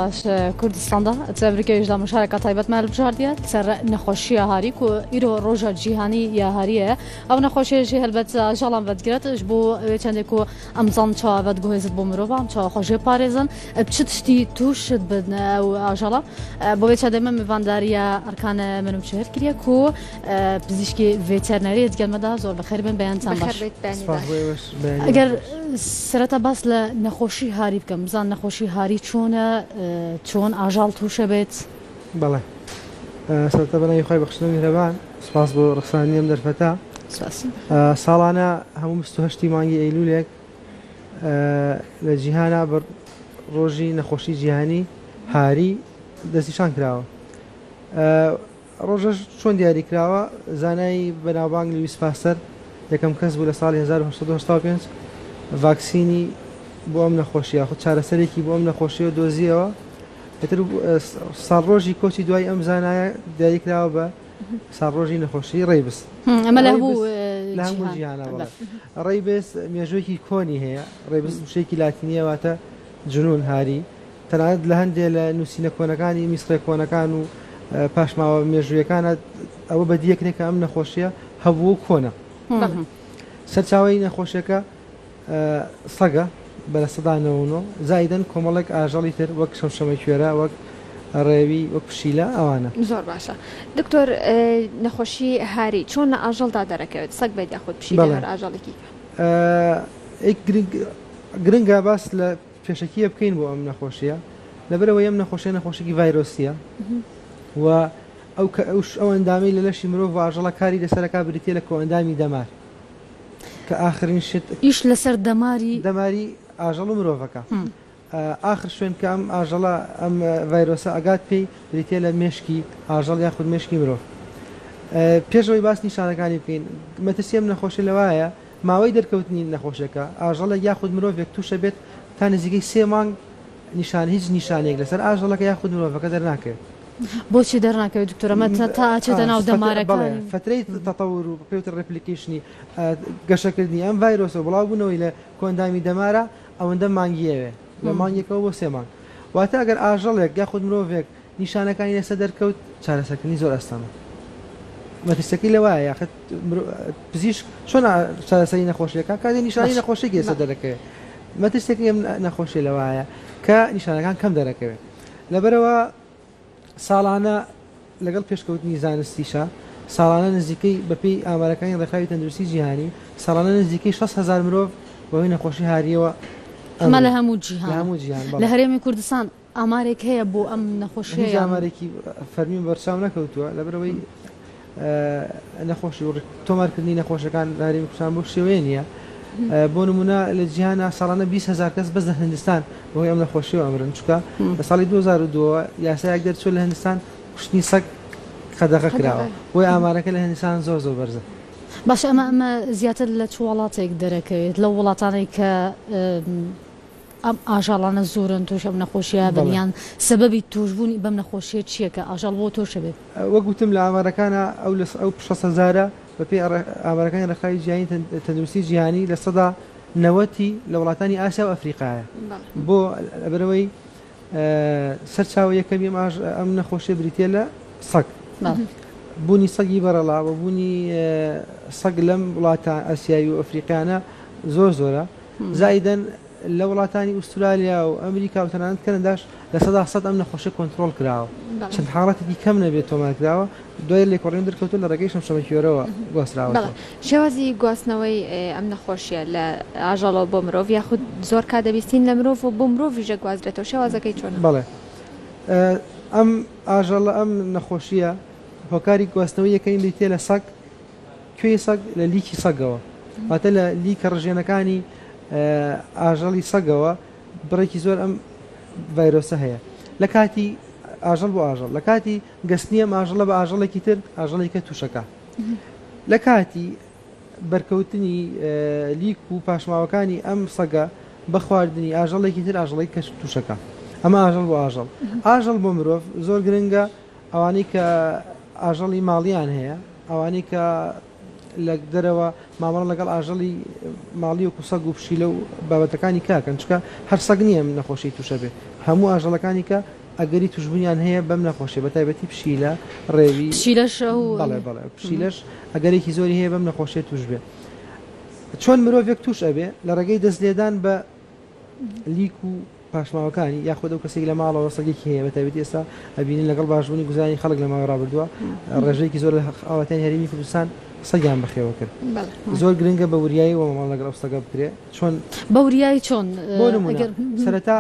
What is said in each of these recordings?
باش کوردستاندا تبریکش دا مشارکت تایبەت مال بژاردیە سەر نەخۆشیە هاری و ئیرۆ ڕۆژە جیهانی یا هاریە ئەو نەخۆشیێژی هەلبەت ژەڵام بەدگرێتش بۆ چەندێک و ئەمزان چاوەت گوێزت بۆ مرۆڤ چاو خۆشێ پارێزن چ تشتی تووشت بدن ئەو ئاژەڵە بۆ بێ دەمە میوانداریە ئەرکانە منم شهر کردە و پزیشکی ڤێتەرنەری دگەلمەدا زۆر بەخێر بن بەیانتان باش ئەگەر سەرەتا باس لە نەخۆشی هاری بکەم بزان نەخۆشی هاری چۆنە چۆن ئاژاڵ تووشە بێت بەڵێ سەرەتا بەناوی خۆی بەخشنەوەی میهرەبان سپاس بۆ ڕخسانیم دەرفەتە ساڵانە هەموو 28 مانگی ئەیلولێک لە جیهانا بە ڕۆژی نەخۆشی جیهانی هاری دەستنیشان کراوە ڕۆژەش چۆن دیاری کراوە زانایی بەناوبانگ لویس پاستەر یەکەم کەس بوو لە ساڵی 1985 ڤاکسینی بۆ ئەم نەخۆشیە خۆ چارەسەرێکی بۆ ئەم نەخۆشیەوە دۆزیەوە ساڵڕۆژی کۆچی دوای ئەم زانایە دیاریکراوە بە ساڵڕۆژی نەخۆشی ڕێبس ئەمە لە هەموو جیهانە ڕێبس مێژوویەکی کۆنی هەیە ڕێبس وشەیەکی لاتینیەواتە جنون هاری تەنانەت لە هەندێک لە نووسینە کۆنەکانی میسرە کۆنەکان و پاشماوە مێژوویەکانە ئەوە بە دیەکرێکە ئەم نەخۆشیە هەبوو کۆنە سەرچاوی نەخۆشیەکە سەگە بەلە سەدانەوە زایدەن کۆمەڵێک ئاژەڵی تر وەک شەمشەمە کوێرە وەک ڕێوی وەک پشیلە ئەوانە زۆر باشە دکتۆر نەخۆشی هاری چۆن لە ئاژەڵدا دەرەکەوێت سەگ بێت یاخود پشیلە هەر ئاژەڵێکی گرنگە باس لە پێشەکیە بکەین بۆ ئەم نەخۆشیە لەبەرەوەی ئەم نەخۆشیەکی ڤایرۆسیە و ئەو ئەندامی لە لەشی مرۆڤ و ئاژەڵە کاری لەسەرەکە بریتێ لە کۆئەندامی دەمار کە ئاخرین شت ئیش لەسەر دەماری ئاژەڵ و مرۆڤەکە ئاخر شوێن کە ئەم ئاژەڵە ئەم ڤایرۆسە ئەگات پێی بریتێ لە مێشکی ئاژەڵ یاخود مێشکی مرۆڤ پێشەوەی باس نیشانەکانی بکەین مەترسیم نەخۆشی لەوایە ماوەی دەرکەوتنی نەخۆشیەکە ئاژەڵە یاخود مرۆڤێک تووشە بێت تا نزیکەی 3 مانگ نیشان هیچ نیشانێک لەسەر ئاژەڵەکە یاخود مرۆڤەکە دەرناکەوێت بۆچی دەرناکەوێت دکتۆرەمە تا چێتە ناو دەمارەکە فترەی تەتەور و پێوتر ڕێپلیکیشنی گەشەکردنی ئەم ڤایرۆسە بڵاو بوونەوەی لە کۆندامی دەمارە ئەوەندە مانگیەوێ لە مانگێکەوە بۆ 3 مانگ واتە ئەگەر ئاژەڵێک یاخود مرۆڤێک نیشانەکانی لەسەر دەرکەوت چارەسەرکردنی زۆر ئەستانە مەترسەکەی لەوایە یاخت پزیشک چۆن چارەسەری نەخۆشیەکە کاتی نیشانی نەخۆشیێکی ئێستا دەرەکەوێت مەترسێکی ئەم نەخۆشی لەوایە کە نیشانەکان کەم دەرەکەوێت لەبەرەوە ساڵانە لەگەڵ پێشکەوتنی زانستیشە ساڵانە نزیکەی بەپێی ئامارەکانی ڕێکخراوی تەندروستی جیهانی ساڵانە نزیکەی 6,000 مرۆڤ بەهۆی نەخۆشی هاریەوە ئەمە لە هەموو جیهان لە هەرێمی کوردستان ئامارێک هەیە بۆ ئەم نەخۆشی ئامارێکی فەرمی بەرچاو نەکەوتووە لەبەرەوەی نەخۆشی تۆمارکردنی نەخۆشەکان لە هەرێمی کوردستان بۆ شێوەیە نییە بۆ نمونە لە جیهانە ساڵانە 20,000 کەس بەس لە هەندستان بۆی ئەم نەخۆشیەوە ئەمرن چکە لە ساڵی 2002 یاسایەک دەرچوو لە هەندستان کوشتنی سەگ قەدەغە کراوە بۆی ئامارەکە لە هەندستان زۆر بەرزە باش ئەمە زیاتر لە چ وڵاتێک دەرەکەوێت لە وڵاتانەی کە ئەم ئاژاڵانە زۆرن توش ئەم نەخۆشیە بەنیان سەبەبی توشبوونی بەم نەخۆشیە چییە کە ئاژاڵ بۆ تۆشە بێت وەگوتم لە ئامارەکانە ئەو 6,000 بەپێی ئامارەکانی ڕێکخراوی جیهانی تەندروستی جیهانی لە سەدا 90 لە وڵاتانی ئاسیا و ئەفریقایە بۆ لەبەرەوەی سەرچاوە یەکەمی ئەم نەخۆشیە بریتێ لە سەگ بوونی سەگی بەرەڵا و بوونی سەگ لەم وڵاتە ئەسیایی و ئەفریقیانە زۆرە زایدەن لە وڵاتانی ئوسترالیا و ئەمریکا و تەنانەت کەنەداش لە سەدا سەد ئەم نەخۆشی کۆنتترۆل کراوە چەند حاڵەتێکی کەم نەبێت تۆمارکراوە دوای لێکۆڕین دەرکەوتو لە ڕێگەی شەمشەمە کوێرەوە گواستراوە شێوازی گواستنەوەی ئەم نەخۆشیە لە ئاژەڵەوە بۆ مرۆڤ یاخود زۆر کا دەبیستین لە مرۆڤ و بۆ مرۆڤیژە گوازرێتەوە شێوازەکەی چۆن بەڵێ ئەم ئاژەڵە ئەم نەخۆشیە هۆکاری گواستنەوەی یەکەین بریتێ لە سەگ کوێی سەگ لە لیکی سەگەوە واتە لە لیکە ڕژێنەکانی ئاژەڵی سەگەوە بڕێکی زۆر ئەم ڤایرۆسە هەیە لە کاتی ئاژەڵ بۆ ئاژەڵ لە کاتی گەستنی ئەم ئاژەڵە بە ئاژەڵێکی تر ئاژەڵێکە تووشەکە لە کاتی بەرکەوتنی لیک و پاشماوەکانی ئەم سەگە بە خواردنی ئاژەڵێکی تر ئاژەڵی کەش تووشەکە ئەمە ئاژەڵ بۆ ئاژەڵ بۆ مرۆڤ زۆر گرنگە ئەوانەی کە ئاژەڵی ماڵیان هەیە ئەوانەی کە لە دەرەوە مامەڵ لەگەڵ ئاژەڵی ماڵی و کوسەگ و پشیلە و بابەتەکانی کاکەن چکە هەر سەگ نییە نەخۆشی تووشە بێ هەموو ئاژەڵەکانی کە ئەگەری توشببوونیان هەیە بەم نەخۆشیە بە تایبەتی پشیلە ڕێوی پشیلەش بەڵێ پشیلەش ئەگەرێکی زۆری هەیە بەم نەخۆشیە توش بێ چۆن مرۆڤێک توش ئەبێ لە ڕێگەی دەستلێدان بە لیک و پاشماوەکانی یاخۆ ئەو کەسێک لە ماڵەوە سەگێکی هەیە بە تایبەتی ئێستا ئەبینین لەگەڵ باشبوونی گوزاری خەڵک لە ماوە ڕابردووە ڕێژەیەکی زۆر لە ئاواتانی هەرێمی کوردستان سەگیان بەخێوە کرد زۆر گرنگە بە وریایی و ماڵ لەگەڵ سەگە بکرێت چۆن بە وریایی چۆن سەرەتا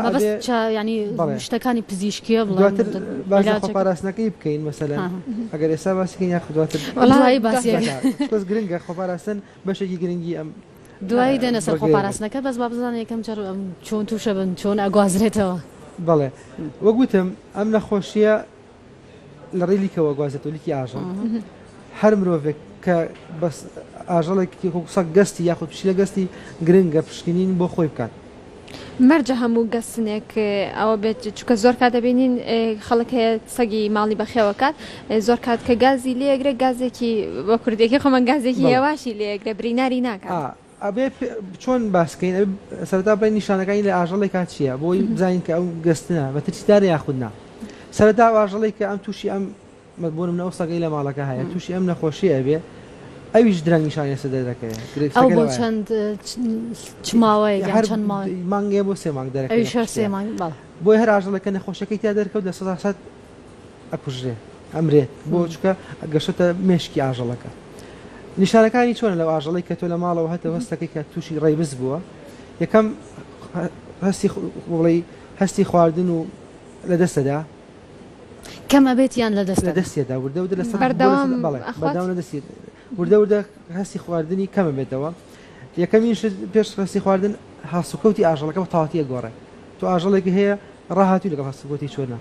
ینی شتەکانی پزیشکیە دواتر باش خۆپاراستنەکەی بکەین مەسەلەن ئەگەر ئێستا باسیکەین یاخ دواتر وڵای باسی بەس گرنگە خۆپاراستن بەشێکی گرنگی ئەم دوایی دێنە سەر خۆپاراستنەکە بەس با بزانێت یەکەم جار چۆن تووشە بن چۆن ئەگوازرێتەوە بەڵێ وەگوتم ئەم نەخۆشیە لە ڕێلیکەوە گوازێتەوە لیکی ئاژەڵ هەر مرۆڤێک کە بەس ئاژەڵێکی سەگ گەستی یاخود پشیلە گەستی گرنگە پشکنین بۆ خۆی بکات مەرجە هەموو گەستنێک ئەوە بێت چکە زۆر کات دەبینین خەڵک هەیە سەگی ماڵی بەخێوەکات زۆر کات کە گازی لێگرێ گازێکی بە کوردێکی خۆمان گازێکی هێواشی لێگرێ بریناری ناکات ئەبێ چۆن باسکەین سەرتا بڵێ نیشانەکانی لە ئاژەڵی کات چییە بۆی بزانین کە ئەو گەستنە بە ترسیدارە یاخودنا سەرتا ئاژەڵی کە ئەم تووشی ئەم مەبوون منەوە سەگەی لە ماڵەکە هەیە تووشی ئەم نەخۆشیە ئەبێ ئەویش درەنگ نیشانە سەدە دەکەێت ئەو بۆ چەند چماوەیە چەند مانگێ بۆ 3 مانگ دەرەکەی بۆی هەر ئاژەڵەکە نەخۆشەکەی تا دەرکەوت لە 100 ئەکوژرێ ئەمرێت بۆ چکە گەشتە مێشکی ئاژەڵەکە نیشانەکانی چۆنە لەو ئاژەڵی کە تۆ لە ماڵەوە هەتە هەستەکەی کە تووشی ڕێبز بووە یەکەم هەستی خواردن و لە دەستەدا کەمە بێت یان لە دەستێدا وردە لە بەردەوام دەستێت وردە هەستی خواردنی کەمە بێتەوە یەکەمین پێش هەستی خواردن هەسوکەوتی ئاژەڵەکە بە تاواتی گۆڕێ تۆ ئاژەڵێکی هەیە ڕاهاتی لەگەڵ هەسوکەوتی چۆنە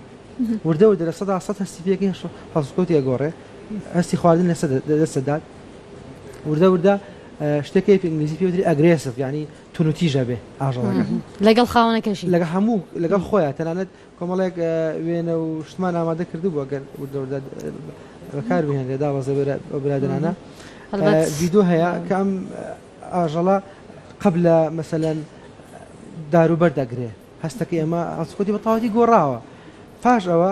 وردە لە 100 هەستی پێکی هەسوکەوتی گۆڕێ هەستی خواردن لە دەستەدات وردە شتێکی ئینگلیزی پێوتری ئەگرێسف ینی تونوتیژە بێ ئاژەڵەکە لەگەڵ خاوەنەکەشی لەگە هەموو لەگەڵ خۆیان تەنانەت کۆمەڵێک وێنە و شتمان ئامادە کردو بۆ گەر بەکار بهێن لێدا وەزە برادرانە ڤیدۆ هەیە کە ئەم ئاژەڵە قبل مەسەلەن داروبەر دەگرێ هەستەکەی ئەمە هەسکۆتی بە تاواتی گۆڕاوە پاش ئەوە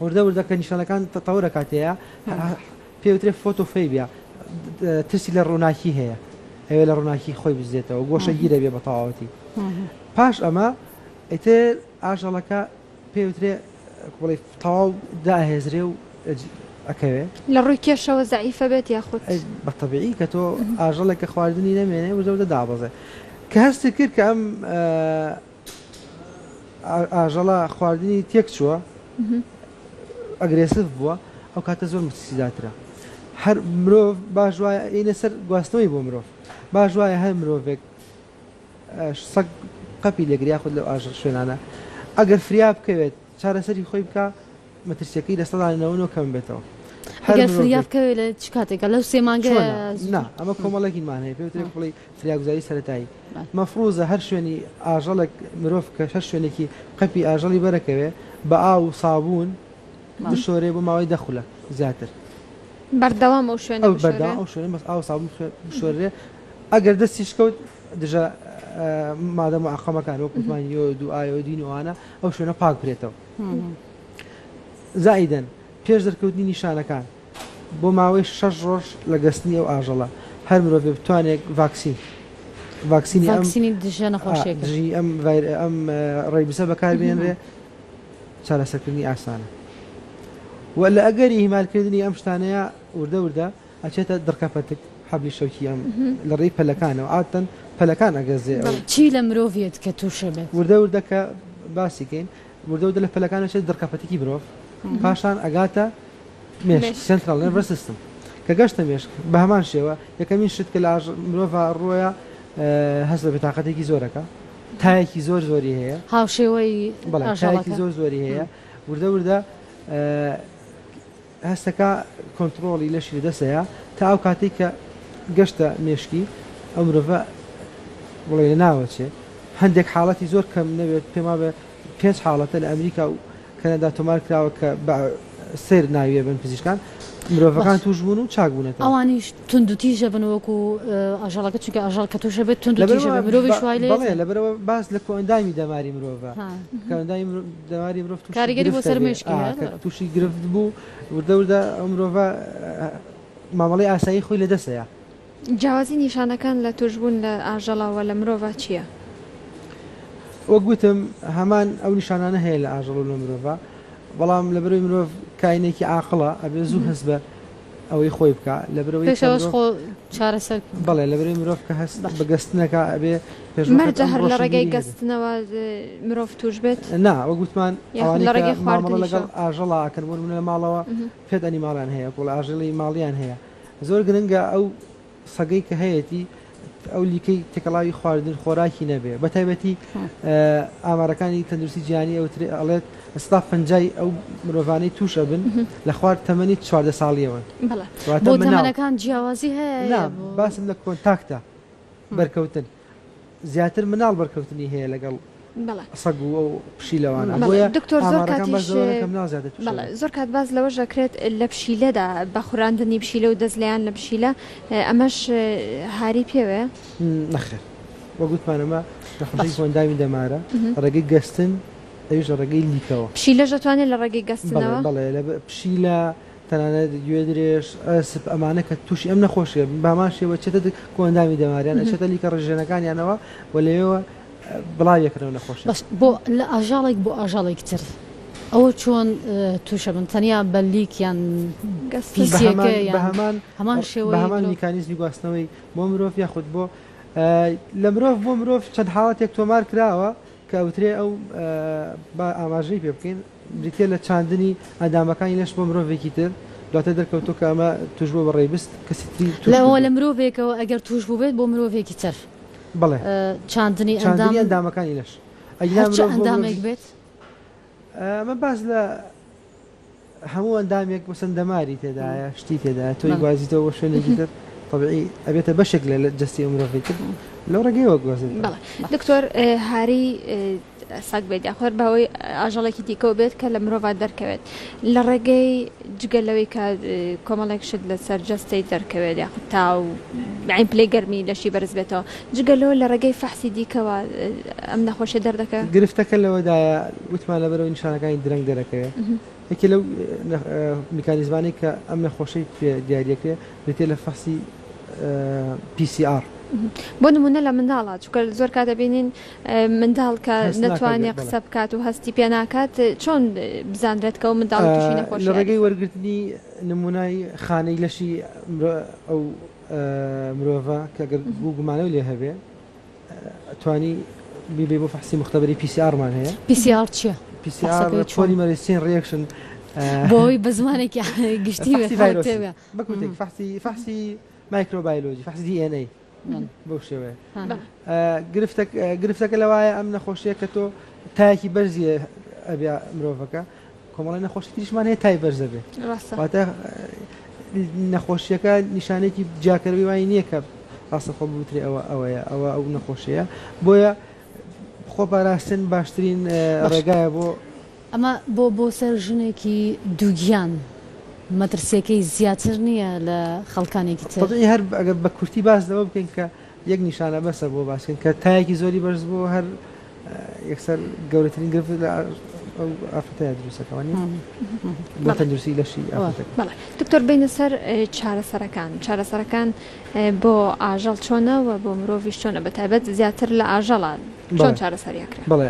وردە کە نیشانەکان تەتەورە کاتەیە پێوترێ فۆتۆفەیبیا ترسی لە ڕووناکی هەیە ئەوێ لە ڕووناکی خۆی بزێتەوە گۆشە گیرە بێ بە تەواوەتی پاش ئەمە ئیتر ئاژەڵەکە پێوترێ بڵێ تەواو داهێزرێ و ئەکەوێ لە ڕووی کێشەوە زەعیفە بێت یاخود بە تەبیعی کە تۆ ئاژەڵێک کە خواردنی نەمێنێ وزەودە دابەزێ کە هەستی کرد کە ئەم ئاژەڵە خواردنی تێک چووە ئەگرێسف بووە ئەو کاتە زۆر متسیداترە هەر مرۆڤ باش وایە ئینە سەر گواستنەوەی بۆ مرۆڤ باش وایە هەر مرۆڤێک سەگ قەپی لێگریا خود لەو ئاژەڵ شوێنانە ئەگەر فریا بکەوێت چارەسەری خۆی بکە مەترسیەکەی لە 100 کەم بێتەوە هەر فریا بکەوێت لە چ کاتێکە لەو 3 مانگە نا ئەمە کۆمەڵێکیمان هەیە پێوترێ بڵێ فریاگوزاری سەرەتایی مەفروزە هەر شوێنی ئاژەڵێک مرۆڤ کە هەر شوێنێکی قەپی ئاژەڵی بەرەکەوێ بە ئاو و سابوون بشۆرێ بۆ ماوەی دەخولە زیاتر بەردەوام ئەو شوێنە بەردەوام ئەو شوێنە بەس ئاو سابوون بشۆرێ ئەگەر دەستی شکەوت دژە مادەم و عقەمەکان وەکوتمان یۆد و ئایۆدین وانە ئەو شوێنە پاک بێتەوە زائیدەن پێش دەرکەوتنی نیشانەکان بۆ ماوەی 6 ڕۆژ لە گەستنی ئەو ئاژەڵە هەر مرۆڤ بتوانێت ڤاکسینی دژە نەخۆشیەکەی ئەم ڕێبسە بەکاربێنرێ چارەسەرکردنی ئاسانە و لە ئەگەری هیمالکردنی ئەم شتانەیە وردە ئەچێتە دڕکەپەتک حەبلی شەوکی ئەم لە ڕێی پەلەکانەوە ئاتەن پەلەکان ئەگەزێ چی لە مرۆڤێت کە تووشە بێت وردە کە باسیکەین وردە لە پەلەکانەچێت دڕکەپەتێکی مرۆڤ پاشان ئەگاتە مێش سنترال نەرڤس سیستم کە گەشتە مێشک بە هەمان شێوە یەکەمین شت کە لە مرۆڤ ڕۆیە هەست بە بێتاقەتێکی زۆرەکە تایەکی زۆری هەیە هاوشێوەی تایەکی زۆری هەیە وردە هەستەکە کۆنتترۆڵی لەشی دەسەیە تا ئەو کاتێک کە گەشتە مێشکی ئەو مرۆڤە بڵێ ناوەچێ هەندێک حاڵەتی زۆر کەم نەوێت پێما بە 5 حاڵەتە لە ئەمریکا و کەنەدا تۆمار کراوە کە سێر ناویە بن پزیشکان مرۆڤەکان توش بوون و چاک بوونەتەوە ئەوانیش توندوتیژە بن وەکو ئاژەڵەکە چونکە ئاژەڵ کە توشە بێت توندوتیژە بێت مرۆڤی شوای لێ بەڵێ لەبەرەوە باس لە کۆئەندامی دەماری مرۆڤە کۆئەندامی دەماری مرۆڤ تووشی کاریگەری بۆ سەر مێشکی تووشی گرفت بوو وردە وردە ئەو مرۆڤە مامەڵەی ئاسایی خۆی لە دەستەیە. جیاوازی نیشانەکان لە توشبوون لە ئاژەڵەوە لە مرۆڤ چییە؟ وەک گوتم هەمان ئەو نیشانانە هەیە لە ئاژەڵ و لە مرۆڤە بەڵام لە بەرەوەی مرۆڤ کاینێکی عاقڵە ئەبێ زوو هەست بە ئەوەی خۆی بکە لە بەرەوەی خۆ چارەسەر بەڵێ لە بەرەوەی مرۆڤ کە هەست بە گەستنەکە ئەبێ مەرجە هەر لە ڕێگەی گەستنەوە مرۆڤ توش بێت نا وەک گوتمان ماڵە لەگەڵ ئاژەڵاکەن بۆ لە ماڵەوە پێت ئەنیماڵیان هەیە بۆ لە ئاژەڵی ماڵیان هەیە زۆر گرنگە ئەو سەگەی کە هەیەی ئەو لیکەی تێکەڵاوی خواردن خۆراکی نەبێ بە تایبەتی ئامارەکانی تەندروستی جیهانی ئەڵێت ئەستا پەنجای ئەو مرۆڤانەی توشە بن لە خوارد تەمەنی 14 ساڵیەوە بۆ تەمەنەکان جیاوازی هەیە باسم لە کۆنتاکتە بەرکەوتن زیاتر مناڵ بەرکەوتنی هەیە لەگەڵ سەگ و ئەو پشیلەوانە بۆیە دکتۆر زۆر کات باز لەوە ژەکرێت لە پشیلەدا بە خوراندنی پشیلە و دەستلیان لە پشیلە ئەمەش هاری پێوێ نەخێر وە گوتمانەمە نەخۆشی کۆنداوی دەمارە ڕێگەی گەستن ئەویش ڕێگەی لیکەوە پشیلە دەتوانێت لە ڕێگەی گەستنەوە بەڵێ لە پشیلە تەنانەت گوێ درێژ ئەسپ ئەمانە کە تووشی ئەم نەخۆشیە بامان شێوە چێتە کۆنداوی دەماریان ئەچێتە لیکە ڕژێنەکانیانەوە و لەوێەوە بڵاویەکەنەوە نەخۆش بۆ لە ئاژاڵێک بۆ ئاژاڵێک تر ئەوە چۆن تووشە بن تەنیا بەلیکیان هەمان شێوە هەمان میکانیزمی گواستنەوەی بۆ مرۆڤ یاخود بۆ لە مرۆڤ بۆ مرۆڤ چەند حاڵەتێک تۆمار کراوە کە ئەوترێ ئەو بە ئاماژەی پێ بکەین بریتێ لە چاندنی ئەندامەکانی لەش بۆ مرۆڤێکی تر دواتە دەرکەوتۆ کە ئەمە توش بۆ بەڕێبست کەسی لەەوە لە مرۆڤێکەوە ئەگەر توش بوو بێت بۆ مرۆڤێکی تر بڵێ چاندنی ئەندامەکانی لەش ئەندامێک بێت ئەمە باز لە هەموو ئەندامێک بەسەن دەماری تێدایە شتی تێدا تۆی گوازیتەوە شوێنێکی تر طبیعی ئەبێتە بەشێک لە جستی مرۆڤێک لەو ڕێگەیەوە گوازێت. دکتۆر هاری ساک بێت یاخۆر باوەی ئاژەڵێکی دیکەوە بێت کە لە مرۆڤ دەرکەوێت لە ڕێگەی جگەلەوەی کە کۆمەڵێک شت لە سەرجەستەی دەرکەوێت یاخود تا و عین پلەی گەرمی لەشی بەرز بێتەوە جگەلەوە لە ڕێگەی فەحسی دیکەوە ئەم نەخۆشیە دەردەکە گرفتەکە لەوەدایە وتمان لەبەرەوەی نیشانەکانی درەنگ دەرەکەوێت یەکێ لەو میکانیزمانی کە ئەم نەخۆشەی دیاریەکە بێتێ لە فەحسی PCR بۆ نمونە لە منداڵە چکە زۆر کات دەبینین منداڵ کە نەتوانێت قسە بکات و هەستی پێ ناکات چۆن بزانرێت کە و منداڵ تووشی نەخۆشی لە ڕێگەی وەرگرتنی نمونای خانەی لەشی ئەو مرۆڤە کە بوو گومانەوە لێ هەبێ توانی بیبێ بۆ فەحسی مختبەری PCRمان هەیە. PCR چییە؟ PCR پۆلیمەرەیزین ریەکشن بۆی بە زمانێکی گشتی بەکوتێک فەحسی مایکرۆبایۆلۆژی فەحسی DNA بەو شێوەیە گرفتەکە لەوایە ئەم نەخۆشیە کە تۆ تایەکی بەرزیە ئەبیا مرۆڤەکە کۆمەڵی نەخۆشی تریشمان هەیە تای بەرزە بێت واتە نەخۆشیەکە نیشانێکی جاکەروی وای نییە کە ڕاستەخۆ بوترێ ئەوەیە ئەوە ئەو نەخۆشیە بۆیە خۆپاراستن باشترین ڕێگایە بۆ ئەمە بۆ سەر ژنێکی دووگیان مەترسیەکەی زیاتر نییە لە خەڵکانێکی تر هەر ئەگەر بە کورتی باس لەوە بکەین کە یەک نیشانە بەسە بۆ باسکەین کە تایەکی زۆری بەرز بۆ هەر یەکسەر گەورەترین گرفت لە ئافرەتەیە دروستەکەوانی بۆ تەندروستی لەشی ئافرەتەکە. دکتۆر بینە سەر چارەسەرەکان بۆ ئاژەڵ چۆنە و بۆ مرۆڤیش چۆنە بە تایبەت زیاتر لە ئاژەڵان چۆن چارەسەریاکرێت؟ بڵێ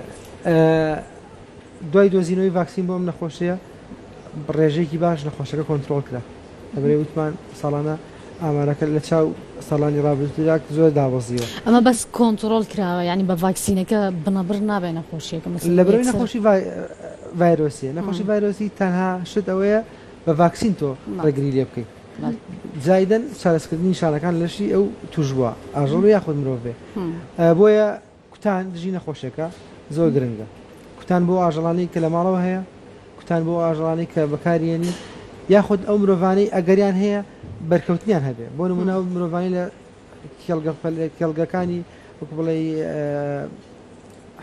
دوای دۆزینەوەی ڤاکسین بۆ ئەم نەخۆشیە ڕێژێکی باش نەخۆشەکە کۆنتترۆل کرا لەبەرێ وتمان ساڵانە ئامارەکە لە چاو ساڵانی ڕابردوودا زۆر دابەزیوە. ئەمە بەس کۆنتترۆل کراوە ینی بە ڤاکسینەکە بنەبر نابێ نەخۆشیەکە لەبەرەوەی نەخۆشی ڤایرۆسیە نەخۆشی ڤایرۆسی تەنها شت ئەوەیە بە ڤاکسین تۆ ڕێگری لێ بکەیت جایدەن چارەسکردنی شانەکان لەشی ئەو توش بووە ئاژەڵ یاخود مرۆڤ بێ بۆیە کوتان دژی نەخۆشیەکە زۆر گرنگە کوتان بۆ ئاژەڵانی کە لە ماڵەوە هەیە کوتان بۆ ئاژەڵانی کە بەکارێنی یاخود ئەو مرۆڤانەی ئەگەریان هەیە بەرکەوتنیان هەبێ بۆ نمونە مرۆڤانی لە کێڵگەکانی وەکو بڵێ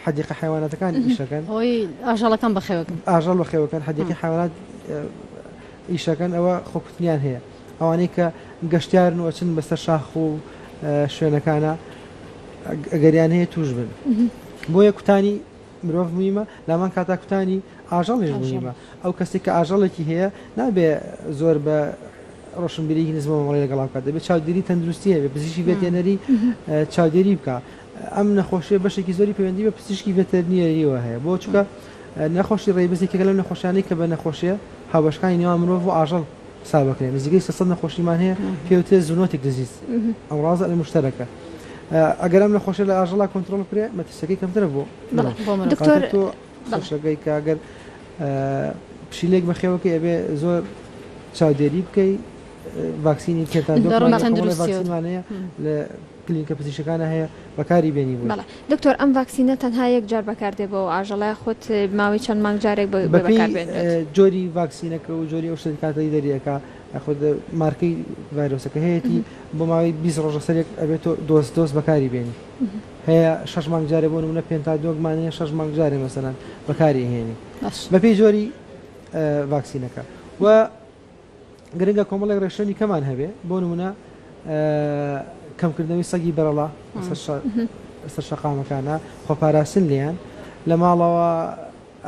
حەدیقە حیواناتەکانی ئیشەکەن ئەوەی ئاژەڵەکان بەخێوەکەن ئاژەڵ بەخێوەکەن حەدیقی حیوانات ئیشەکەن ئەوە خۆکوتنیان هەیە ئەوانەی کە گەشتیارن و ئەچن بەسەر شاخ و شوێنەکانە ئەگەریان هەیە توش بن بۆیە کوتانی مرۆڤ مویمە لامان کاتا کوتانی ئاژەڵیش مویمە ئەو کەسێک کە ئاژەڵێکی هەیە نابێ زۆر بە ڕۆشنبیری نزمەوەڵی لەگەڵا بکات دەبێت چاودێری تەندروستی هەیە بێ پزیشکی ڤێتێنەری چاودێری بکە ئەم نەخۆشیە بەشێکی زۆری پەیوەندی بە پزیشکی ڤێتەرنیەریەوە هەیە بۆ چکە نەخۆشی ڕێبەزێکێکە لەم نەخۆشیانەی کە بە نەخۆشیە هاوبەشەکانی نێوان مرۆڤ و ئاژەڵ سابەکرێن نزیکەی 600 نەخۆشیمان هەیە پێوتێ زونۆتێک دزیز ئەمڕازە لە مشتەرەکە ئەگەر ئەم نەخۆشیە لە ئاژەڵا کۆنتترۆل بکرێ مەترسەکەی کەمترە بۆ دکتۆر خۆشەکەی کە ئەگەر پشیلێک بەخێوەکە ئەبێ زۆر چاودێری بکەیت ڤاکسینی تێتانمانەیە لە کلینکە پزیشکانە هەیە بەکاری بێنی بوو دکتۆر ئەم ڤاکسینە تەنها یەک جار بەکاردێ بۆ ئاژەڵای خۆت ماوەی چەند مانگ جارێک بەکاربێنێت جۆری ڤاکسینەکە و جۆری ئەو شتکاتی دەریەکە خۆ مارکەی ڤایرۆسەکە هەیەی بۆ ماوەی 20 ڕۆژە سەرێک ئەبێت دۆست بەکاری بێنی هەیە 6 مانگ جارێ بۆ نمونە پێنتادۆگمانەیە 6 مانگ جارێ مەسەلەن بەکاری هێنی بەپێی جۆری ڤاکسینەکە و گرنگە کۆمەڵێک ڕێشێنی کەمان هەبێ بۆ نمونە کەمکردنەوەی سەگی بەرەڵا سەر شەقامەکانە خۆپاراستن لیان لە ماڵەوە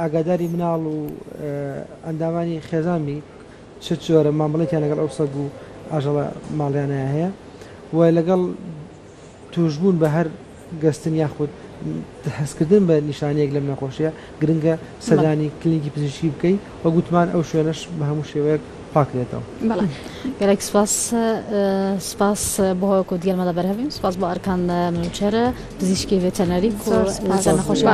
ئاگاداری مناڵ و ئەندامانی خێزامی چ جۆرە مامەڵێکیان لەگەڵ ئەو سەگ و ئاژەڵە ماڵیانەیە هەیە و لەگەڵ توشبوون بە هەر گەستن یاخود هەستکردن بە نیشانەیەک لەم نەخۆشیە گرنگە سەدانی کلینیکی پزیشکی بکەیت و گوتمان ئەو شوێنەش بە هەموو شێوەیەک پاکرێتەوە گەلێک سپاس بۆ هۆکو دیێمەدا بەرهەبیم سپاس بۆ ئەرکان منوچەرە پزیشکی ڤێتەنەری نەخۆشی